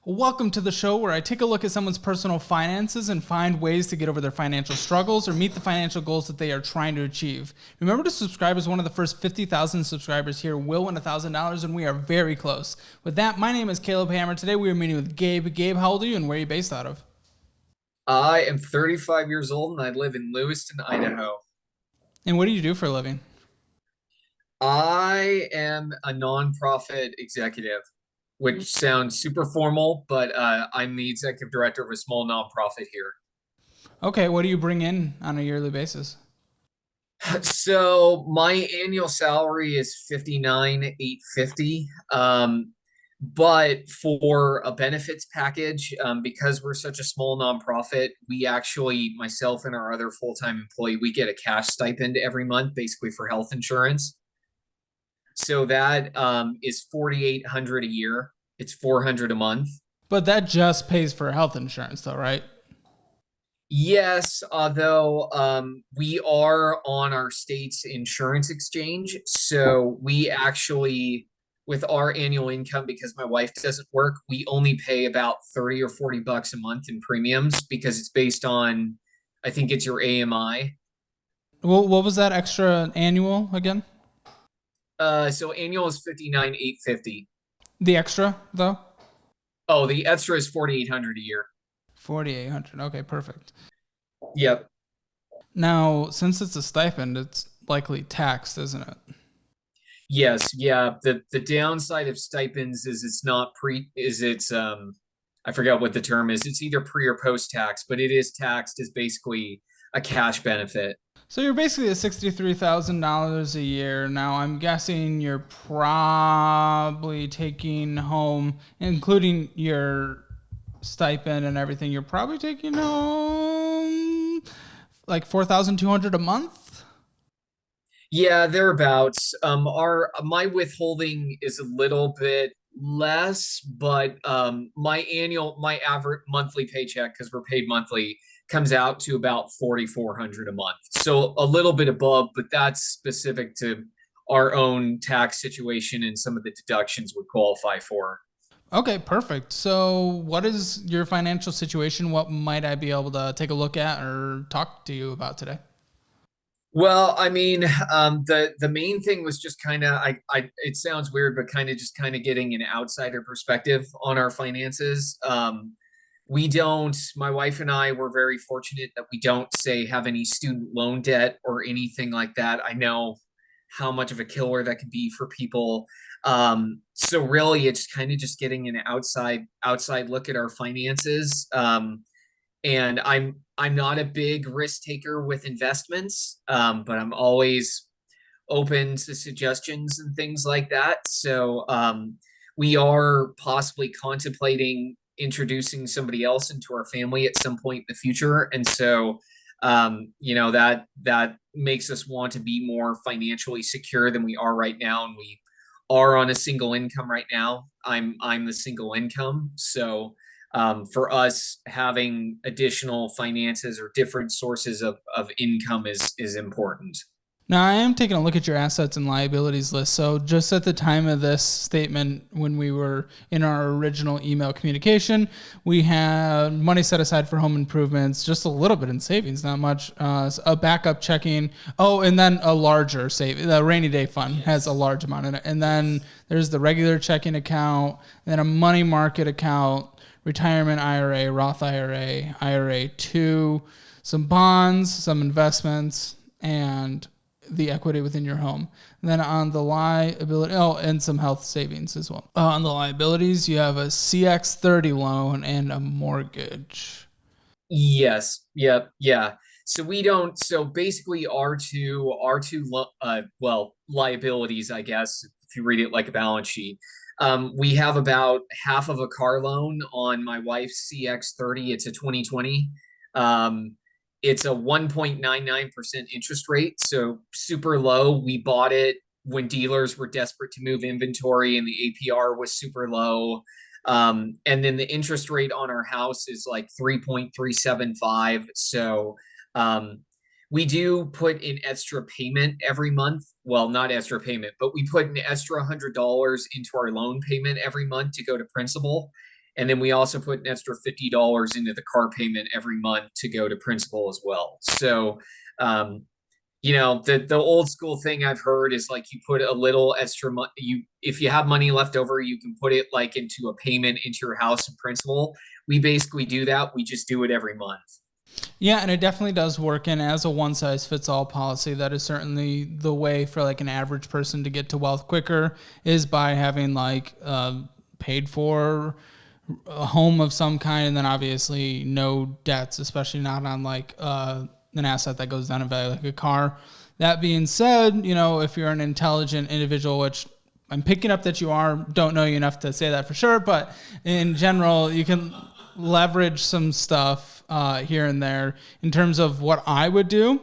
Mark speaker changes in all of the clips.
Speaker 1: Welcome to the show where I take a look at someone's personal finances and find ways to get over their financial struggles or meet the financial goals that they are trying to achieve. Remember to subscribe as one of the first 50,000 subscribers here will win $1,000, and we are very close. With that, my name is Caleb Hammer. Today we are meeting with Gabe. Gabe, how old are you and where are you based out of?
Speaker 2: I am 35 years old and I live in Lewiston, Idaho.
Speaker 1: And what do you do for a living?
Speaker 2: I am a nonprofit executive, which sounds super formal, but I'm the executive director of a small nonprofit here.
Speaker 1: Okay, what do you bring in on a yearly basis?
Speaker 2: So my annual salary is 59,850. But for a benefits package, because we're such a small nonprofit, we actually, myself and our other full-time employee, we get a cash stipend every month, basically for health insurance. So that is 4,800 a year. It's 400 a month.
Speaker 1: But that just pays for health insurance though, right?
Speaker 2: Yes, although we are on our state's insurance exchange, so we actually, with our annual income, because my wife doesn't work, we only pay about 30 or 40 bucks a month in premiums because it's based on, I think it's your AMI.
Speaker 1: Well, what was that extra annual again?
Speaker 2: So annual is 59,850.
Speaker 1: The extra though?
Speaker 2: Oh, the extra is 4,800 a year.
Speaker 1: 4,800. Okay, perfect.
Speaker 2: Yep.
Speaker 1: Now, since it's a stipend, it's likely taxed, isn't it?
Speaker 2: Yes, yeah. The downside of stipends is it's not pre is it's I forgot what the term is. It's either pre or post tax, but it is taxed as basically a cash benefit.
Speaker 1: So you're basically at $63,000 a year. Now, I'm guessing you're probably taking home, including your stipend and everything, you're probably taking home like 4,200 a month.
Speaker 2: Yeah, thereabouts. Our my withholding is a little bit less, but my average monthly paycheck, because we're paid monthly, comes out to about 4,400 a month. So a little bit above, but that's specific to our own tax situation and some of the deductions would qualify for.
Speaker 1: Okay, perfect. So, what is your financial situation? What might I be able to take a look at or talk to you about today?
Speaker 2: Well, I mean, the main thing was just kind of I it sounds weird, but kind of getting an outsider perspective on our finances. We don't, my wife and I were very fortunate that we don't say have any student loan debt or anything like that. I know how much of a killer that can be for people. So really it's kind of just getting an outside look at our finances. And I'm not a big risk taker with investments, but I'm always open to suggestions and things like that. So we are possibly contemplating introducing somebody else into our family at some point in the future, and so that makes us want to be more financially secure than we are right now, and we are on a single income right now. I'm the single income, so for us having additional finances or different sources of income is important.
Speaker 1: Now, I am taking a look at your assets and liabilities list. So, just at the time of this statement, when we were in our original email communication, we had money set aside for home improvements, just a little bit in savings, not much, a backup checking. Oh, and then a larger save. The rainy day fund has a large amount in it. And then there's the regular checking account, then a money market account, retirement IRA, Roth IRA, IRA 2, some bonds, some investments, and the equity within your home. And then on the liability, oh, and some health savings as well. On the liabilities, you have a CX30 loan and a mortgage.
Speaker 2: Yes. Yep. Yeah. So we don't. So basically, well, liabilities, I guess, if you read it like a balance sheet. We have about half of a car loan on my wife's CX30. It's a 2020. Um, it's a 1.99% interest rate, so super low. We bought it when dealers were desperate to move inventory, and the APR was super low. And then the interest rate on our house is like 3.375. So um, we do put an extra payment every month. Well, not extra payment, but we put an extra $100 into our loan payment every month to go to principal. And then we also put an extra $50 into the car payment every month to go to principal as well. So, the old school thing I've heard is like you put a little extra money. If you have money left over, you can put it like into a payment into your house in principal. We basically do that. We just do it every month.
Speaker 1: Yeah, and it definitely does work. And as a one size fits all policy, that is certainly the way for like an average person to get to wealth quicker, is by having like paid for a home of some kind, and then obviously no debts, especially not on like an asset that goes down in value like a car. That being said, if you're an intelligent individual, which I'm picking up that you are, don't know you enough to say that for sure, but in general, you can leverage some stuff here and there. In terms of what I would do,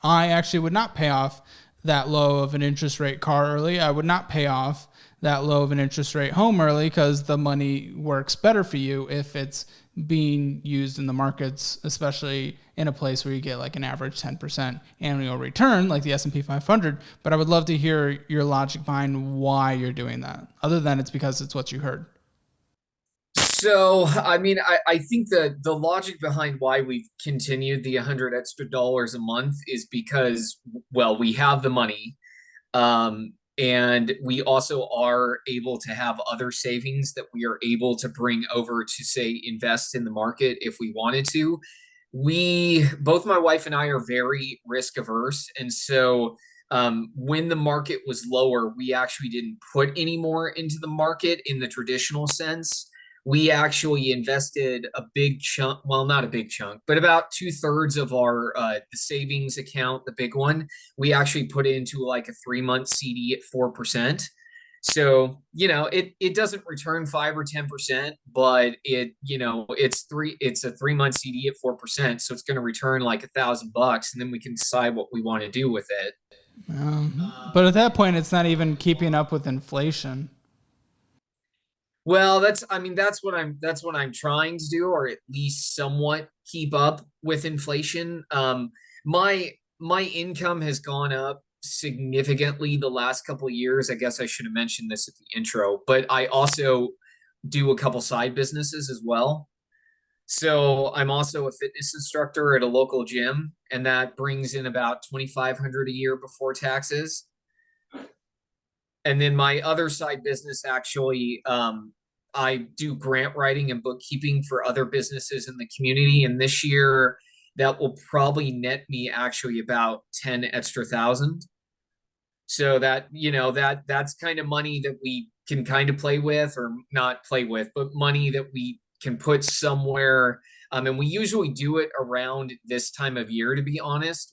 Speaker 1: I actually would not pay off that low of an interest rate car early. I would not pay off that low of an interest rate home early, because the money works better for you if it's being used in the markets, especially in a place where you get like an average 10% annual return like the S&P 500. But I would love to hear your logic behind why you're doing that, other than it's because it's what you heard.
Speaker 2: So, I think the logic behind why we've continued the $100 extra a month is because, well, we have the money. And we also are able to have other savings that we are able to bring over to, say, invest in the market if we wanted to. Both my wife and I are very risk averse. And so when the market was lower, we actually didn't put any more into the market in the traditional sense. We actually invested a big chunk, well, not a big chunk, but about 2/3 of our the savings account, the big one, we actually put into like a 3-month CD at 4%. So, it doesn't return 5 or 10%, but it's a 3-month CD at 4%. So it's going to return like $1,000, and then we can decide what we want to do with it.
Speaker 1: But at that point, it's not even keeping up with inflation.
Speaker 2: Well, that's what I'm trying to do, or at least somewhat keep up with inflation. My income has gone up significantly the last couple of years. I guess I should have mentioned this at the intro, but I also do a couple side businesses as well. So I'm also a fitness instructor at a local gym, and that brings in about 2,500 a year before taxes. And then my other side business, actually, I do grant writing and bookkeeping for other businesses in the community. And this year, that will probably net me actually about 10 extra thousand. So that's kind of money that we can kind of play with, or not play with, but money that we can put somewhere. And we usually do it around this time of year, to be honest.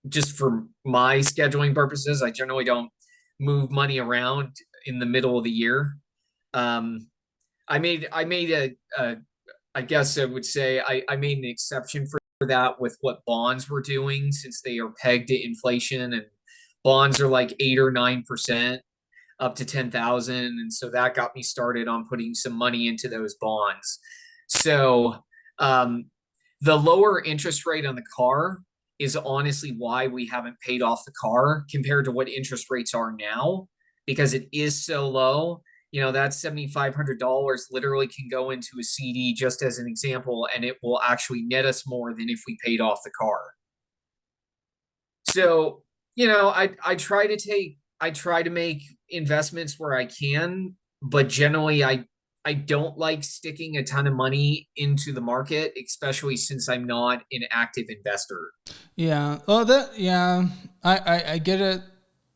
Speaker 2: Just for my scheduling purposes, I generally don't move money around in the middle of the year. I made I guess I would say I made an exception for that with what bonds were doing, since they are pegged to inflation, and bonds are like 8 or 9% up to 10,000. And so that got me started on putting some money into those bonds. So, the lower interest rate on the car is honestly why we haven't paid off the car compared to what interest rates are now, because it is so low. That $7,500 literally can go into a CD, just as an example, and it will actually net us more than if we paid off the car. So, I try to make investments where I can, but generally I don't like sticking a ton of money into the market, especially since I'm not an active investor.
Speaker 1: Yeah. Well, I get it.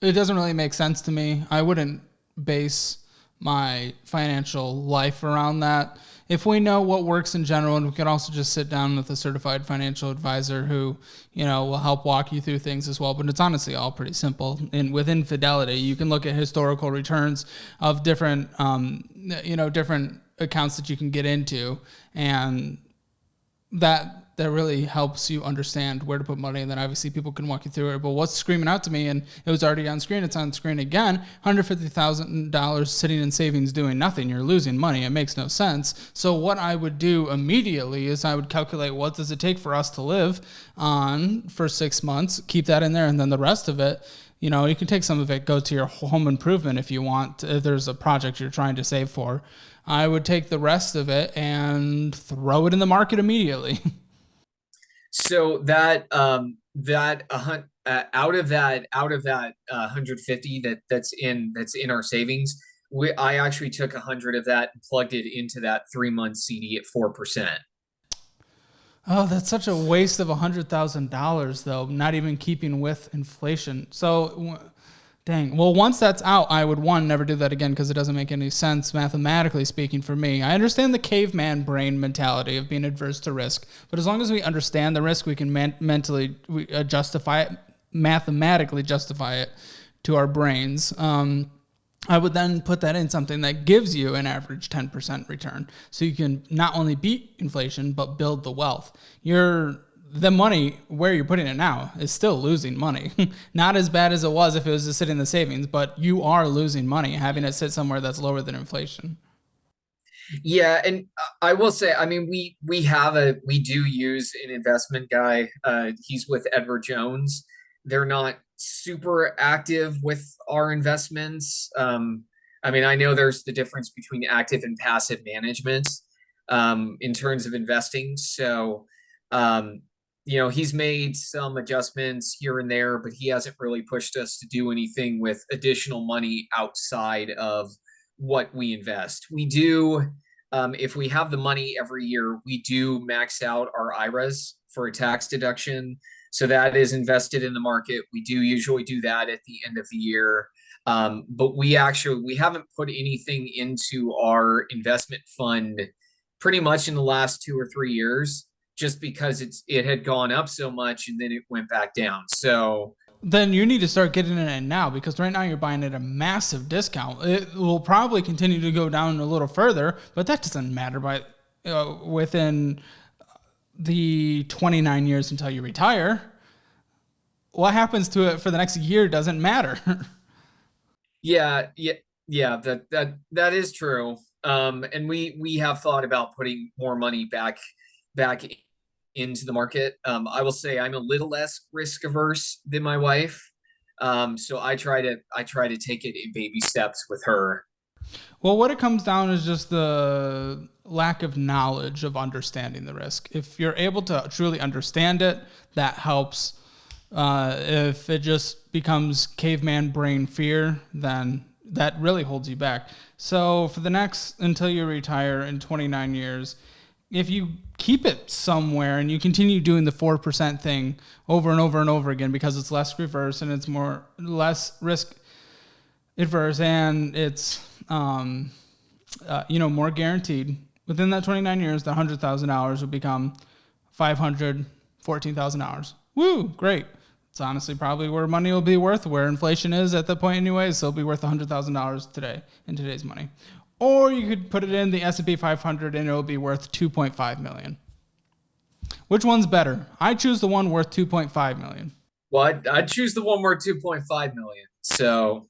Speaker 1: It doesn't really make sense to me. I wouldn't base my financial life around that. If we know what works in general, and we can also just sit down with a certified financial advisor who, will help walk you through things as well. But it's honestly all pretty simple. And within Fidelity, you can look at historical returns of different, different accounts that you can get into, and that really helps you understand where to put money. And then obviously people can walk you through it. But what's screaming out to me, and it was already on screen, it's on screen again, $150,000 sitting in savings doing nothing. You're losing money. It makes no sense. So what I would do immediately is I would calculate, what does it take for us to live on for 6 months, keep that in there, and then the rest of it, you can take some of it, go to your home improvement if you want, if there's a project you're trying to save for. I would take the rest of it and throw it in the market immediately.
Speaker 2: So out of that 150 that's in our savings, I actually took 100 of that and plugged it into that 3 month CD at 4%.
Speaker 1: Oh, that's such a waste of $100,000, though, not even keeping with inflation. So, dang. Well, once that's out, I would, one, never do that again because it doesn't make any sense mathematically speaking for me. I understand the caveman brain mentality of being adverse to risk, but as long as we understand the risk, we can mentally justify it, mathematically justify it to our brains. I would then put that in something that gives you an average 10% return. So you can not only beat inflation, but build the wealth. The money where you're putting it now is still losing money. Not as bad as it was if it was just sitting in the savings, but you are losing money having it sit somewhere that's lower than inflation.
Speaker 2: Yeah, and I will say, I mean, we do use an investment guy. He's with Edward Jones. They're not super active with our investments. I mean, I know there's the difference between active and passive management in terms of investing. So, um, he's made some adjustments here and there, but he hasn't really pushed us to do anything with additional money outside of what we invest. We do, if we have the money every year, we do max out our IRAs for a tax deduction. So that is invested in the market. We do usually do that at the end of the year. But we haven't put anything into our investment fund pretty much in the last 2 or 3 years, just because it had gone up so much and then it went back down. So
Speaker 1: Then you need to start getting it in now because right now you're buying at a massive discount. It will probably continue to go down a little further, but that doesn't matter within the 29 years until you retire. What happens to it for the next year doesn't matter.
Speaker 2: yeah, that is true. And we have thought about putting more money back into the market. I will say I'm a little less risk averse than my wife. So I try to take it in baby steps with her.
Speaker 1: Well, what it comes down is just the lack of knowledge of understanding the risk. If you're able to truly understand it, that helps. If it just becomes caveman brain fear, then that really holds you back. So for the next, until you retire in 29 years, if you keep it somewhere and you continue doing the 4% thing over and over and over again because it's less reverse and it's less risk adverse and it's more guaranteed, within that 29 years the $100,000 will become $514,000. Woo, great. It's honestly probably where money will be worth, where inflation is at that point anyway, so it'll be worth $100,000 today in today's money. Or you could put it in the S&P 500 and it'll be worth 2.5 million. Which one's better? I choose the one worth 2.5 million.
Speaker 2: Well, I'd choose the one worth 2.5 million. So,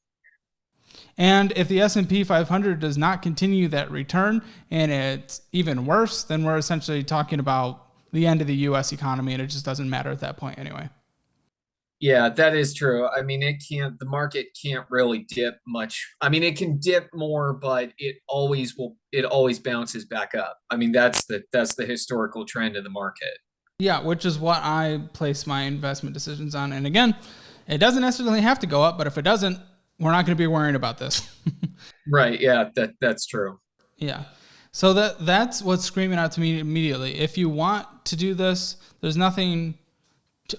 Speaker 1: and if the S&P 500 does not continue that return and it's even worse, then we're essentially talking about the end of the US economy and it just doesn't matter at that point anyway.
Speaker 2: yeah, that is true. I mean, the market can't really dip much. I mean, it can dip more, but it always bounces back up. I mean, that's the historical trend of the market.
Speaker 1: Yeah, which is what I place my investment decisions on. And again, it doesn't necessarily have to go up, but if it doesn't, we're not going to be worrying about this.
Speaker 2: Right. Yeah, that's true.
Speaker 1: Yeah. So that's what's screaming out to me immediately. If you want to do this, there's nothing.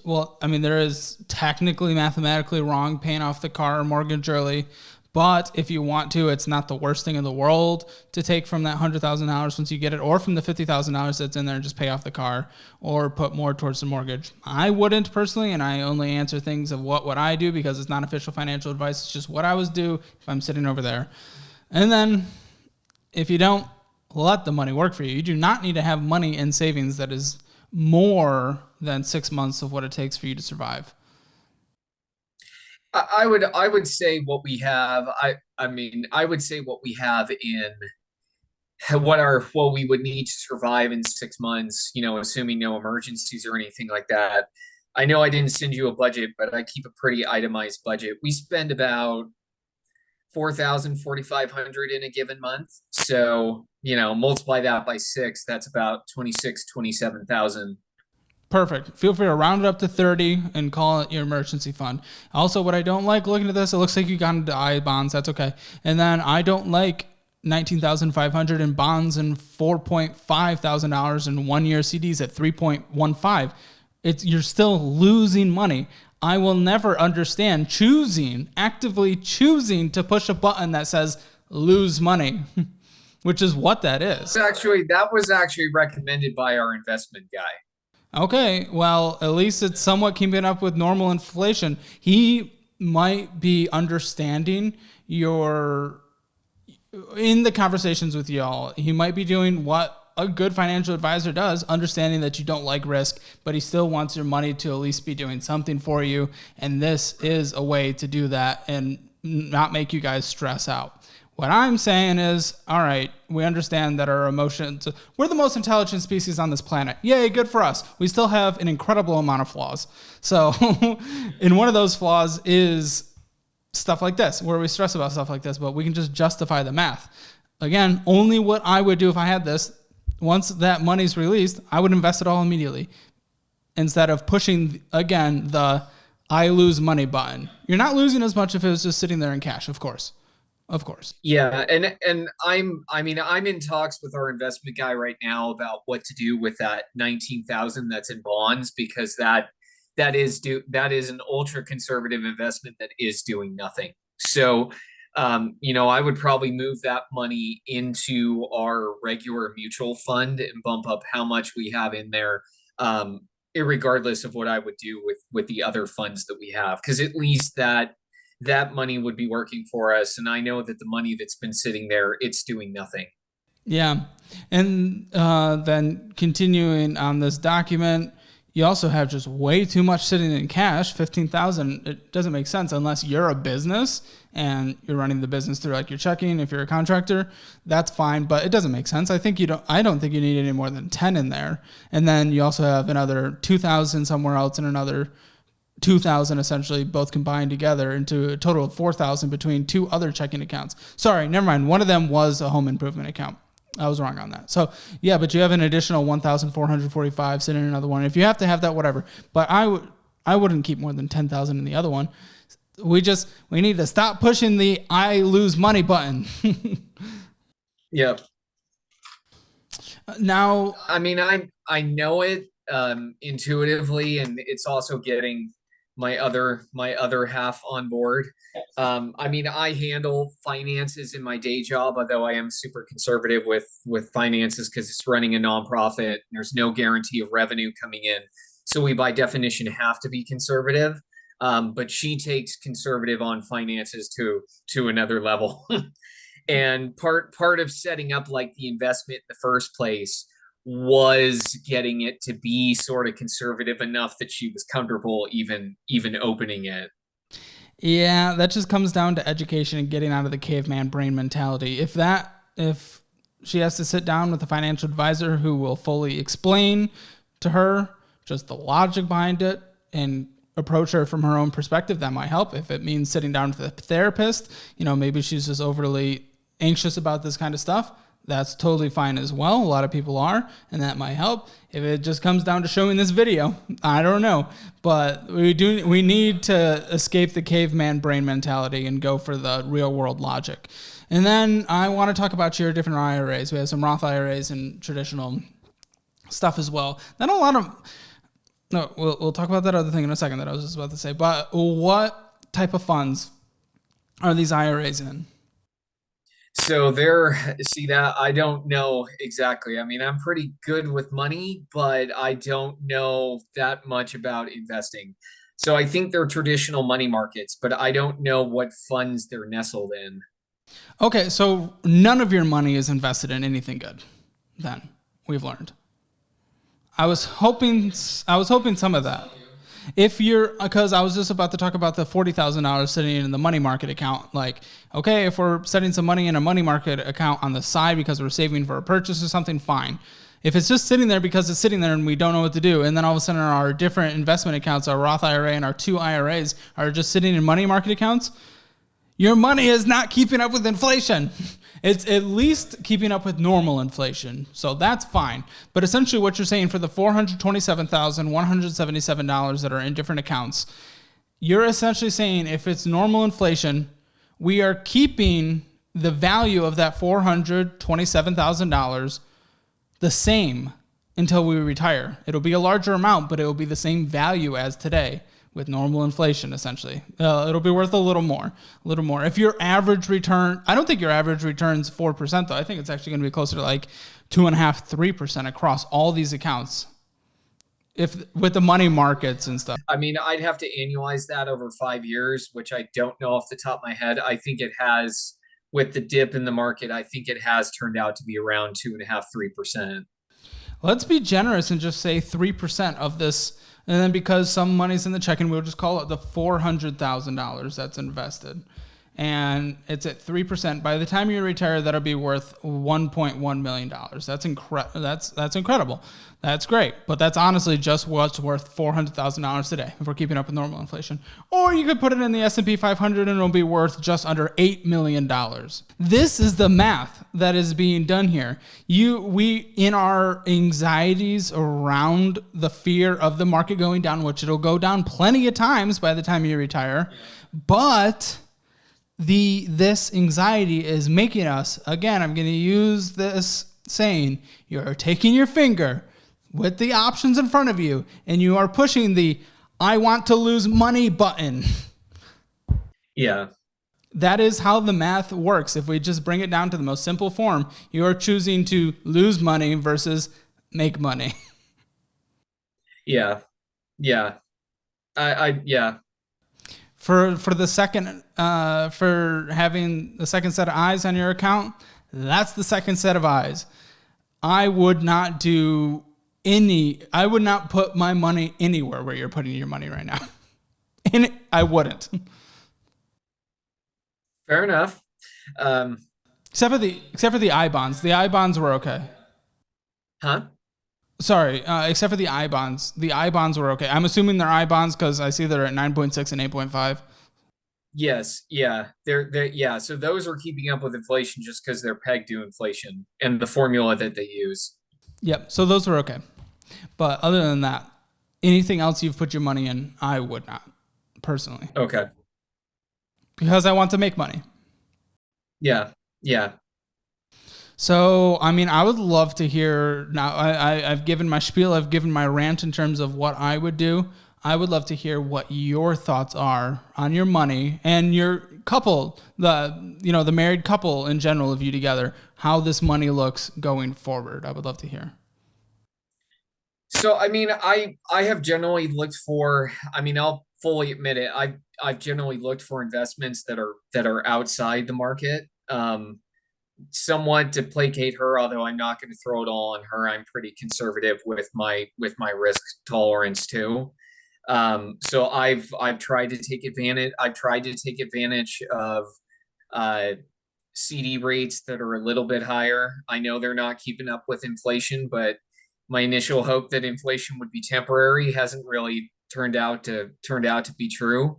Speaker 1: There is technically mathematically wrong paying off the car or mortgage early, but if you want to, it's not the worst thing in the world to take from that $100,000 once you get it, or from the $50,000 that's in there and just pay off the car or put more towards the mortgage. I wouldn't personally, and I only answer things of what I do because it's not official financial advice. It's just what I would do if I'm sitting over there. And then if you don't let the money work for you, you do not need to have money in savings that is more than 6 months of what it takes for you to survive.
Speaker 2: I would say what we have. I would say what we have in what we would need to survive in 6 months. Assuming no emergencies or anything like that. I know I didn't send you a budget, but I keep a pretty itemized budget. We spend about 4,500 in a given month. So, multiply that by 6, that's about 26, 27,000.
Speaker 1: Perfect. Feel free to round it up to 30 and call it your emergency fund. Also, what I don't like looking at this, it looks like you got into I bonds. That's okay. And then I don't like 19,500 in bonds and $4,500 in 1 year CDs at 3.15. You're still losing money. I will never understand actively choosing to push a button that says lose money, which is what that is.
Speaker 2: That was actually recommended by our investment guy.
Speaker 1: Okay, well, at least it's somewhat keeping up with normal inflation. He might be understanding in the conversations with y'all, he might be doing what a good financial advisor does, understanding that you don't like risk, but he still wants your money to at least be doing something for you. And this is a way to do that and not make you guys stress out. What I'm saying is, all right, we understand that our emotions, we're the most intelligent species on this planet. Yay, good for us. We still have an incredible amount of flaws. So, and one of those flaws is stuff like this, where we stress about stuff like this, but we can just justify the math. Again, only what I would do if I had this, once that money's released, I would invest it all immediately instead of pushing, again, the I lose money button. You're not losing as much if it was just sitting there in cash, of course. Of course.
Speaker 2: Yeah, and I'm in talks with our investment guy right now about what to do with that 19,000 that's in bonds, because that is an ultra conservative investment that is doing nothing. So, I would probably move that money into our regular mutual fund and bump up how much we have in there, irregardless of what I would do with the other funds that we have, because at least that money would be working for us. And I know that the money that's been sitting there, it's doing nothing.
Speaker 1: Yeah. And then continuing on this document, you also have just way too much sitting in cash, 15,000. It doesn't make sense unless you're a business and you're running the business through like your checking. If you're a contractor, that's fine, but it doesn't make sense. I don't think you need any more than 10 in there. And then you also have another 2,000 somewhere else and another 2,000 essentially, both combined together into a total of 4,000 between two other checking accounts. Sorry, never mind. One of them was a home improvement account. I was wrong on that. So yeah, but you have an additional 1,445 sitting in another one. If you have to have that, whatever. But I wouldn't keep more than 10,000 in the other one. We need to stop pushing the I lose money button.
Speaker 2: Yep.
Speaker 1: Now,
Speaker 2: I know it intuitively, and it's also getting my other half on board. I handle finances in my day job, although I am super conservative with finances because it's running a nonprofit. There's no guarantee of revenue coming in. So we by definition have to be conservative. But she takes conservative on finances to another level. And part of setting up like the investment in the first place was getting it to be sort of conservative enough that she was comfortable even opening it.
Speaker 1: Yeah, that just comes down to education and getting out of the caveman brain mentality. If she has to sit down with a financial advisor who will fully explain to her just the logic behind it and approach her from her own perspective, that might help. If it means sitting down with a therapist, maybe she's just overly anxious about this kind of stuff, that's totally fine as well. A lot of people are, and that might help. If it just comes down to showing this video, I don't know. But we need to escape the caveman brain mentality and go for the real world logic. And then I want to talk about your different IRAs. We have some Roth IRAs and traditional stuff as well. No, we'll talk about that other thing in a second that I was just about to say. But what type of funds are these IRAs in?
Speaker 2: So I don't know exactly. I'm pretty good with money, but I don't know that much about investing. So I think they're traditional money markets, but I don't know what funds they're nestled in.
Speaker 1: Okay, so none of your money is invested in anything good, then, we've learned. I was hoping some of that. Because I was just about to talk about the $40,000 sitting in the money market account. Like, okay, if we're setting some money in a money market account on the side because we're saving for a purchase or something, fine. If it's just sitting there because it's sitting there and we don't know what to do, and then all of a sudden our different investment accounts, our Roth IRA and our two IRAs are just sitting in money market accounts, Your money is not keeping up with inflation. It's at least keeping up with normal inflation. So that's fine. But essentially what you're saying for the $427,177 that are in different accounts, you're essentially saying if it's normal inflation, we are keeping the value of that $427,000 the same until we retire. It'll be a larger amount, but it will be the same value as today with normal inflation, essentially. It'll be worth a little more. If your average return, I don't think your average return's 4%, though. I think it's actually going to be closer to like 2.5%, 3% across all these accounts. If with the money markets and stuff.
Speaker 2: I mean, I'd have to annualize that over 5 years, which I don't know off the top of my head. I think it has, with the dip in the market, I think it has turned out to be around 2.5%, 3%.
Speaker 1: Let's be generous and just say 3% of this. And then because some money's in the checking, we'll just call it the $400,000 that's invested. And it's at 3%. By the time you retire, that'll be worth $1.1 million. That's incredible. That's great. But that's honestly just what's worth $400,000 today if we're keeping up with normal inflation. Or you could put it in the S&P 500 and it'll be worth just under $8 million. This is the math that is being done here. We in our anxieties around the fear of the market going down, which it'll go down plenty of times by the time you retire, but this anxiety is making us, again, I'm going to use this saying, you're taking your finger with the options in front of you and you are pushing the I want to lose money button.
Speaker 2: Yeah.
Speaker 1: That is how the math works. If we just bring it down to the most simple form, you are choosing to lose money versus make money.
Speaker 2: Yeah. Yeah. Yeah.
Speaker 1: For the second, for having the second set of eyes on your account, that's the second set of eyes. I would not put my money anywhere where you're putting your money right now. And I wouldn't.
Speaker 2: Fair enough.
Speaker 1: Except for the I bonds. The I bonds were okay.
Speaker 2: Huh?
Speaker 1: Sorry, except for the I bonds. The I bonds were okay. I'm assuming they're I bonds because I see they're at 9.6 and 8.5.
Speaker 2: Yes, yeah. Yeah. So those are keeping up with inflation just because they're pegged to inflation and the formula that they use.
Speaker 1: Yep. So those were okay. But other than that, anything else you've put your money in, I would not, personally.
Speaker 2: Okay.
Speaker 1: Because I want to make money.
Speaker 2: Yeah. Yeah.
Speaker 1: So, I mean, I would love to hear now. I've given my spiel. I've given my rant in terms of what I would do. I would love to hear what your thoughts are on your money and your couple, the married couple in general of you together, how this money looks going forward. I would love to hear.
Speaker 2: So, I mean, I have generally looked for, I mean, I'll fully admit it. I've generally looked for investments that are outside the market. Somewhat to placate her, although I'm not going to throw it all on her. I'm pretty conservative with my risk tolerance too. So I've tried to take advantage. I've tried to take advantage of CD rates that are a little bit higher. I know they're not keeping up with inflation, but my initial hope that inflation would be temporary hasn't really turned out to be true.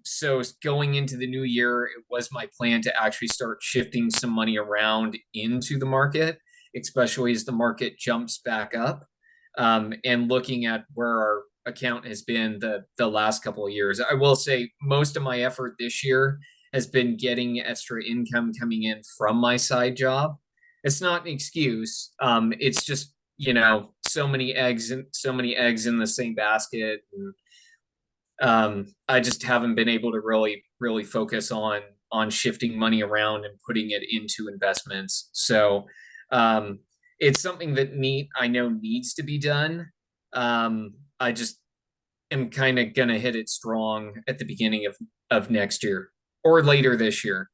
Speaker 2: So going into the new year, it was my plan to actually start shifting some money around into the market, especially as the market jumps back up, and looking at where our account has been the last couple of years. I will say most of my effort this year has been getting extra income coming in from my side job. It's not an excuse. It's just, so many eggs in the same basket. And I just haven't been able to really focus on shifting money around and putting it into investments. So it's something that I know needs to be done. I just am kind of gonna hit it strong at the beginning of next year or later this year.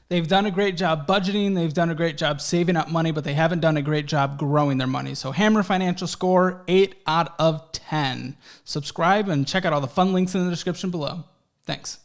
Speaker 1: They've done a great job budgeting. They've done a great job saving up money, but they haven't done a great job growing their money. So Hammer Financial score 8 out of 10. Subscribe and check out all the fun links in the description below. Thanks.